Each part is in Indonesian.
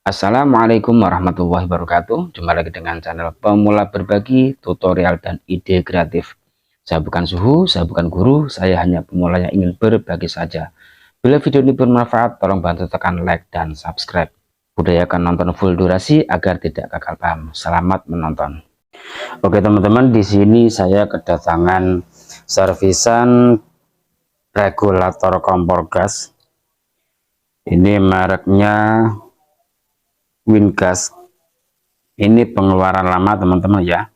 Assalamualaikum warahmatullahi wabarakatuh. Jumpa lagi dengan channel Pemula Berbagi Tutorial dan Ide Kreatif. Saya bukan suhu, saya bukan guru, saya hanya pemula yang ingin berbagi saja. Bila video ini bermanfaat, tolong bantu tekan like dan subscribe. Budayakan nonton full durasi agar tidak gagal paham. Selamat menonton. Oke teman-teman, di sini saya kedatangan servisan regulator kompor gas. Ini mereknya Wingas. Ini pengeluaran lama teman-teman ya.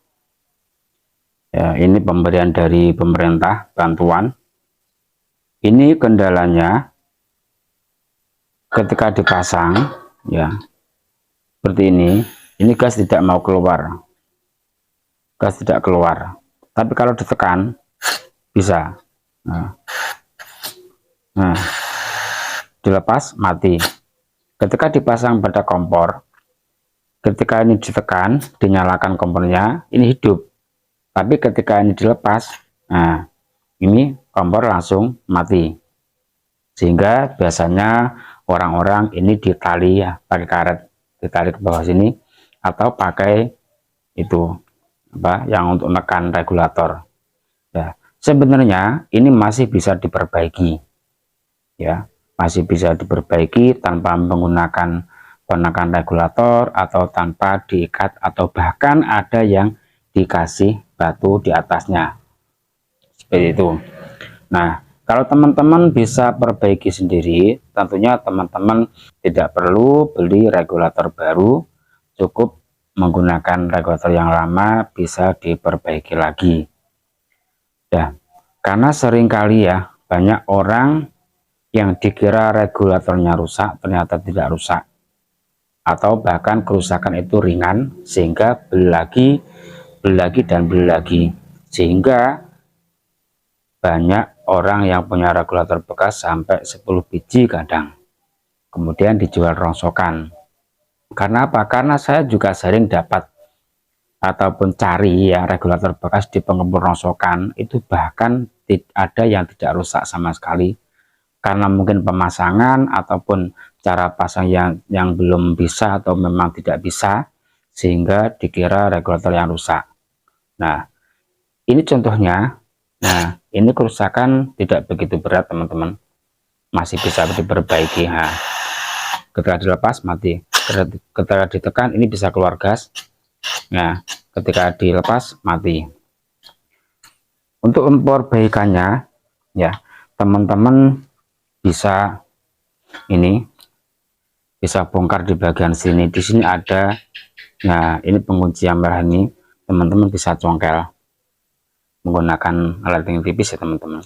Ini pemberian dari pemerintah, bantuan. Ini kendalanya ketika dipasang ya, seperti ini gas tidak mau keluar. Gas tidak keluar. Tapi kalau ditekan bisa. Nah, dilepas mati. Ketika dipasang pada kompor, ketika ini ditekan, dinyalakan kompornya, ini hidup. Tapi ketika ini dilepas, nah ini kompor langsung mati. Sehingga biasanya orang-orang ini ditali ya, pakai karet, ditarik ke bawah sini, atau pakai itu apa yang untuk menekan regulator. Ya, sebenarnya ini masih bisa diperbaiki, ya, masih bisa diperbaiki tanpa menggunakan penekan regulator atau tanpa diikat, atau bahkan ada yang dikasih batu di atasnya seperti itu. Nah, kalau teman-teman bisa perbaiki sendiri, tentunya teman-teman tidak perlu beli regulator baru, cukup menggunakan regulator yang lama bisa diperbaiki lagi. Ya, karena seringkali ya banyak orang yang dikira regulatornya rusak ternyata tidak rusak, atau bahkan kerusakan itu ringan sehingga beli lagi dan beli lagi, sehingga banyak orang yang punya regulator bekas sampai 10 biji kadang, kemudian dijual rongsokan. Karena apa? Karena saya juga sering dapat ataupun cari ya regulator bekas di pengepul rongsokan itu, bahkan ada yang tidak rusak sama sekali, karena mungkin pemasangan ataupun cara pasang yang belum bisa atau memang tidak bisa, sehingga dikira regulator yang rusak. Nah, ini contohnya. Nah, ini kerusakan tidak begitu berat teman-teman, masih bisa diperbaiki. Nah, ketika dilepas mati, ketika ditekan ini bisa keluar gas. Nah, ketika dilepas mati. Untuk memperbaikannya ya, teman-teman bisa bisa bongkar di bagian sini. Di sini ada, nah ini pengunci yang merah ini, teman-teman bisa congkel menggunakan alat yang tipis ya teman-teman.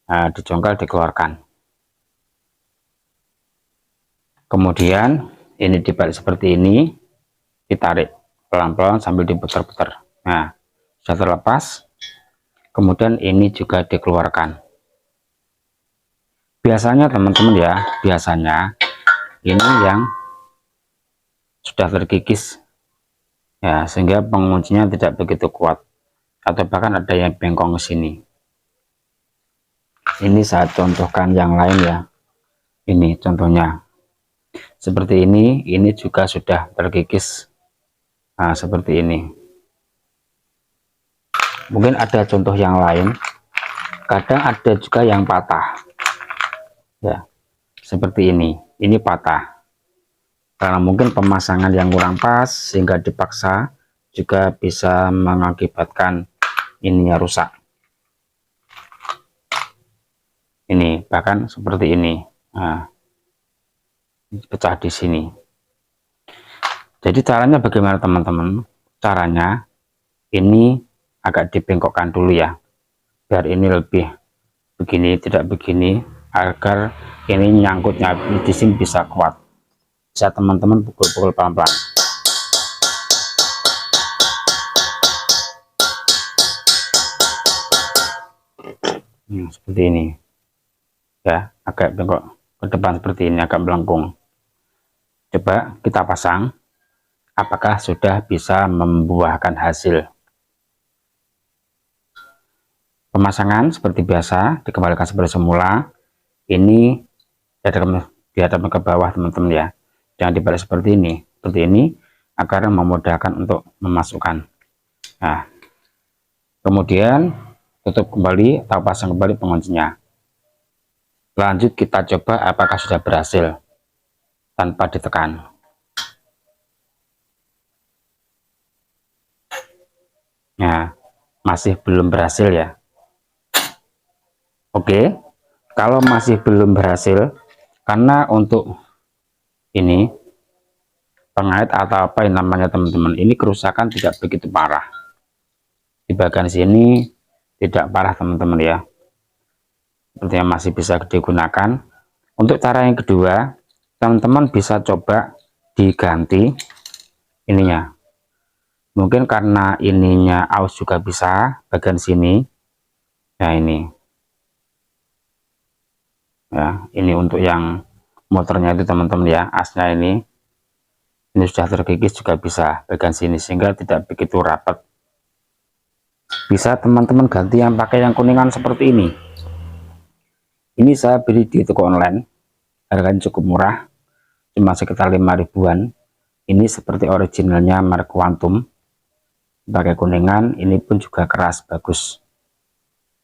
Nah, dicongkel, dikeluarkan. Kemudian ini dibalik seperti ini, ditarik pelan-pelan sambil diputar-putar. Nah, sudah terlepas. Kemudian ini juga dikeluarkan. Biasanya teman-teman ya, biasanya ini yang sudah terkikis ya, sehingga penguncinya tidak begitu kuat, atau bahkan ada yang bengkong ke sini. Ini saya contohkan yang lain ya. Ini contohnya seperti ini juga sudah terkikis. Nah, seperti ini. Mungkin ada contoh yang lain, kadang ada juga yang patah ya, seperti ini patah karena mungkin pemasangan yang kurang pas, sehingga dipaksa, juga bisa mengakibatkan ininya rusak. Ini bahkan seperti ini. Nah, pecah di sini. Jadi caranya bagaimana teman-teman? Caranya ini agak dibengkokkan dulu ya, biar ini lebih begini, tidak begini, agar ini nyangkutnya di sini bisa kuat. Bisa teman-teman pukul-pukul pelan-pelan. Seperti ini ya, agak bengkok ke depan seperti ini, agak melengkung. Coba kita pasang, apakah sudah bisa membuahkan hasil. Pemasangan seperti biasa, dikembalikan seperti semula. Ini dihadapkan ke bawah teman-teman ya, Jangan dibalik seperti ini agar memudahkan untuk memasukkan. Nah, kemudian tutup kembali atau pasang kembali penguncinya. Lanjut kita coba apakah sudah berhasil tanpa ditekan. Nah, masih belum berhasil ya. Oke, kalau masih belum berhasil, karena untuk ini pengait atau apa yang namanya teman-teman, ini kerusakan tidak begitu parah. Di bagian sini tidak parah teman-teman ya, sepertinya masih bisa digunakan. Untuk cara yang kedua, teman-teman bisa coba diganti ininya. Mungkin karena ininya aus juga bisa bagian sini. Nah ini ya, ini untuk yang motornya itu teman-teman ya, asnya ini sudah terkikis juga bisa bagian sini sehingga tidak begitu rapat. Bisa teman-teman ganti yang pakai yang kuningan seperti ini. Ini saya beli di toko online, harganya cukup murah, cuma sekitar 5 ribuan. Ini seperti originalnya merek Quantum, pakai kuningan. Ini pun juga keras, bagus.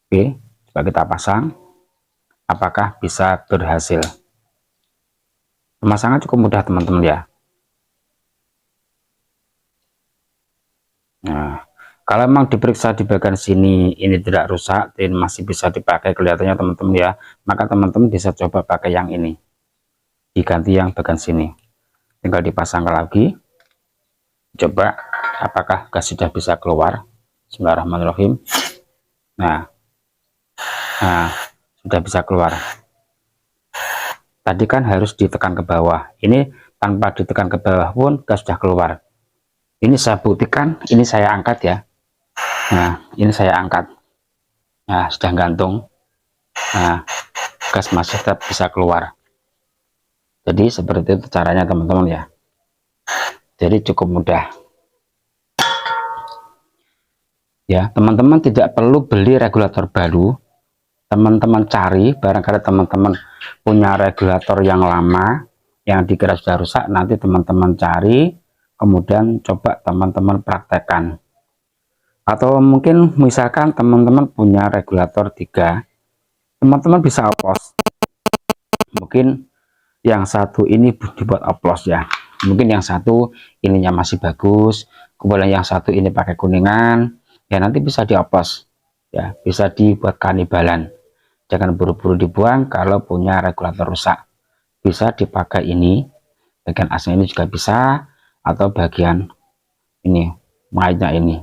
Oke, coba kita pasang. Apakah bisa berhasil? Pemasangan cukup mudah teman-teman ya. Nah, kalau memang diperiksa di bagian sini ini tidak rusak dan masih bisa dipakai kelihatannya teman-teman ya, maka teman-teman bisa coba pakai yang ini, diganti yang bagian sini, tinggal dipasang lagi, coba apakah gas sudah bisa keluar. Bismillahirrahmanirrahim. Nah, sudah bisa keluar. Tadi kan harus ditekan ke bawah, ini tanpa ditekan ke bawah pun gas sudah keluar. Ini saya buktikan, ini saya angkat ya. Nah, ini saya angkat. Nah, sudah gantung. Nah, gas masih tetap bisa keluar. Jadi seperti itu caranya teman-teman ya. Jadi cukup mudah. Ya, teman-teman tidak perlu beli regulator baru. Teman-teman cari, barangkali teman-teman punya regulator yang lama, yang dikira sudah rusak, nanti teman-teman cari, kemudian coba teman-teman praktekkan. Atau mungkin misalkan teman-teman punya regulator 3, teman-teman bisa oplos. Mungkin yang satu ini dibuat oplos ya, mungkin yang satu ininya masih bagus, kemudian yang satu ini pakai kuningan ya, nanti bisa dioplos ya, bisa dibuat kanibalan. Jangan buru-buru dibuang kalau punya regulator rusak, bisa dipakai ini, bagian asnya ini juga bisa, atau bagian ini mengaitnya ini.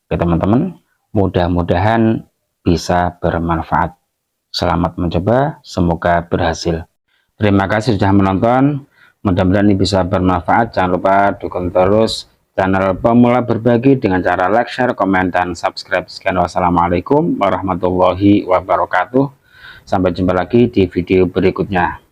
Oke teman-teman, mudah-mudahan bisa bermanfaat. Selamat mencoba, semoga berhasil. Terima kasih sudah menonton, mudah-mudahan ini bisa bermanfaat. Jangan lupa dukung terus channel Pemula Berbagi dengan cara like, share, komen, dan subscribe. Sekian, wassalamualaikum warahmatullahi wabarakatuh. Sampai jumpa lagi di video berikutnya.